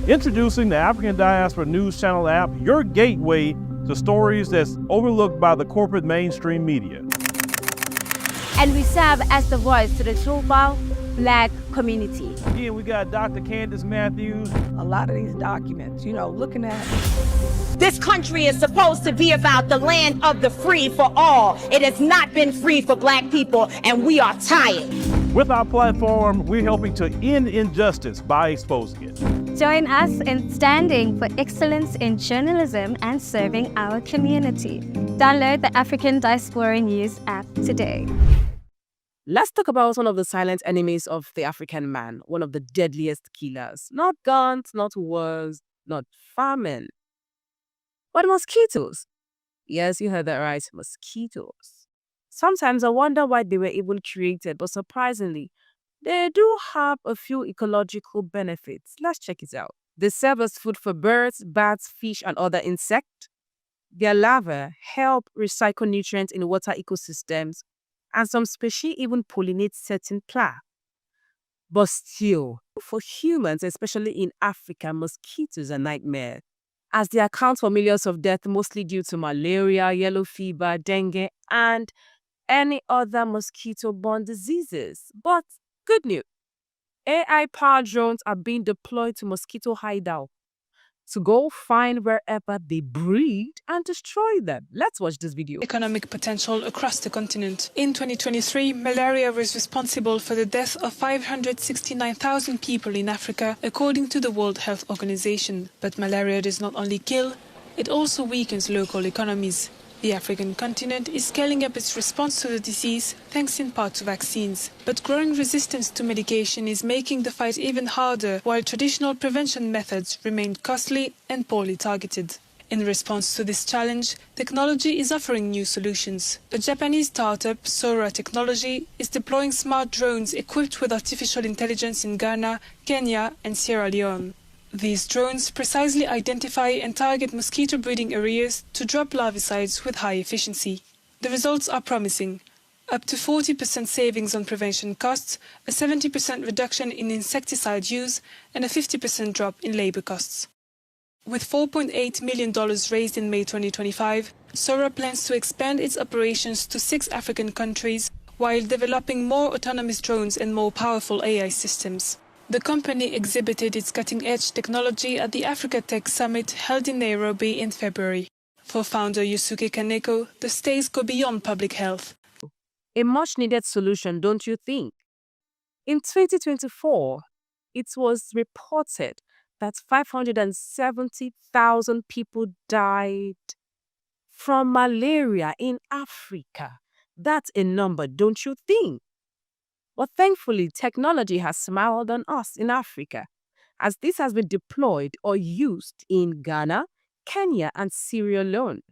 Introducing the African Diaspora News Channel app, your gateway to stories that's overlooked by the corporate mainstream media. And we serve as the voice to the global Black community. Again, we got Dr. Candace Matthews. A lot of these documents, looking at. This country is supposed to be about the land of the free for all. It has not been free for Black people, and we are tired. With our platform, we're helping to end injustice by exposing it. Join us in standing for excellence in journalism and serving our community. Download the African Diaspora News app today. Let's talk about one of the silent enemies of the African man, one of the deadliest killers. Not guns, not wars, not famine, but mosquitoes. Yes, you heard that right, mosquitoes. Sometimes I wonder why they were even created, but surprisingly, they do have a few ecological benefits. Let's check it out. They serve as food for birds, bats, fish, and other insects. Their larvae help recycle nutrients in water ecosystems, and some species even pollinate certain plants. But still, for humans, especially in Africa, mosquitoes are a nightmare, as they account for millions of deaths, mostly due to malaria, yellow fever, dengue, and any other mosquito-borne diseases. But good news, AI-powered drones are being deployed to mosquito hideouts to go find wherever they breed and destroy them. Let's watch this video. Economic potential across the continent. In 2023, malaria was responsible for the death of 569,000 people in Africa, according to the World Health Organization. But malaria does not only kill, it also weakens local economies. The African continent is scaling up its response to the disease, thanks in part to vaccines. But growing resistance to medication is making the fight even harder, while traditional prevention methods remain costly and poorly targeted. In response to this challenge, technology is offering new solutions. A Japanese startup, Sora Technology, is deploying smart drones equipped with artificial intelligence in Ghana, Kenya, and Sierra Leone. These drones precisely identify and target mosquito breeding areas to drop larvicides with high efficiency. The results are promising. Up to 40% savings on prevention costs, a 70% reduction in insecticide use, and a 50% drop in labor costs. With $4.8 million raised in May 2025, Sora plans to expand its operations to 6 African countries while developing more autonomous drones and more powerful AI systems. The company exhibited its cutting-edge technology at the Africa Tech Summit held in Nairobi in February. For founder Yusuke Kaneko, the stakes go beyond public health. A much-needed solution, don't you think? In 2024, it was reported that 570,000 people died from malaria in Africa. That's a number, don't you think? But thankfully, technology has smiled on us in Africa, as this has been deployed or used in Ghana, Kenya, and Sierra Leone.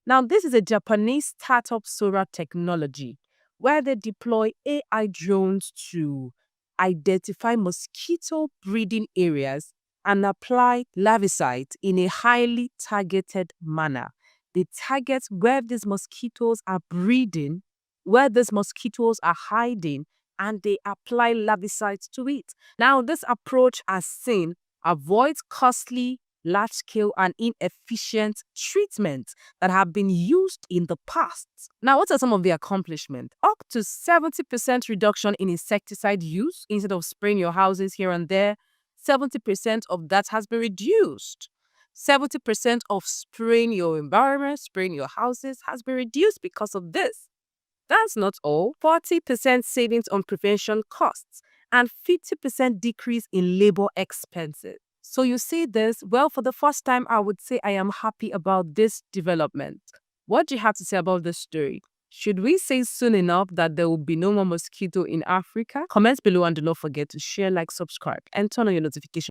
Now, this is a Japanese startup Sora Technology, where they deploy AI drones to identify mosquito breeding areas and apply larvicides in a highly targeted manner. They target where these mosquitoes are breeding, where these mosquitoes are hiding, and they apply larvicides to it. Now, this approach, as seen, avoids costly, large-scale, and inefficient treatments that have been used in the past. Now, what are some of the accomplishments? Up to 70% reduction in insecticide use. Instead of spraying your houses here and there, 70% of that has been reduced. 70% of spraying your environment, spraying your houses has been reduced because of this. That's not all. 40% savings on prevention costs and 50% decrease in labor expenses. So you see this? Well, for the first time, I would say I am happy about this development. What do you have to say about this story? Should we say soon enough that there will be no more mosquito in Africa? Comment below and do not forget to share, like, subscribe, and turn on your notifications.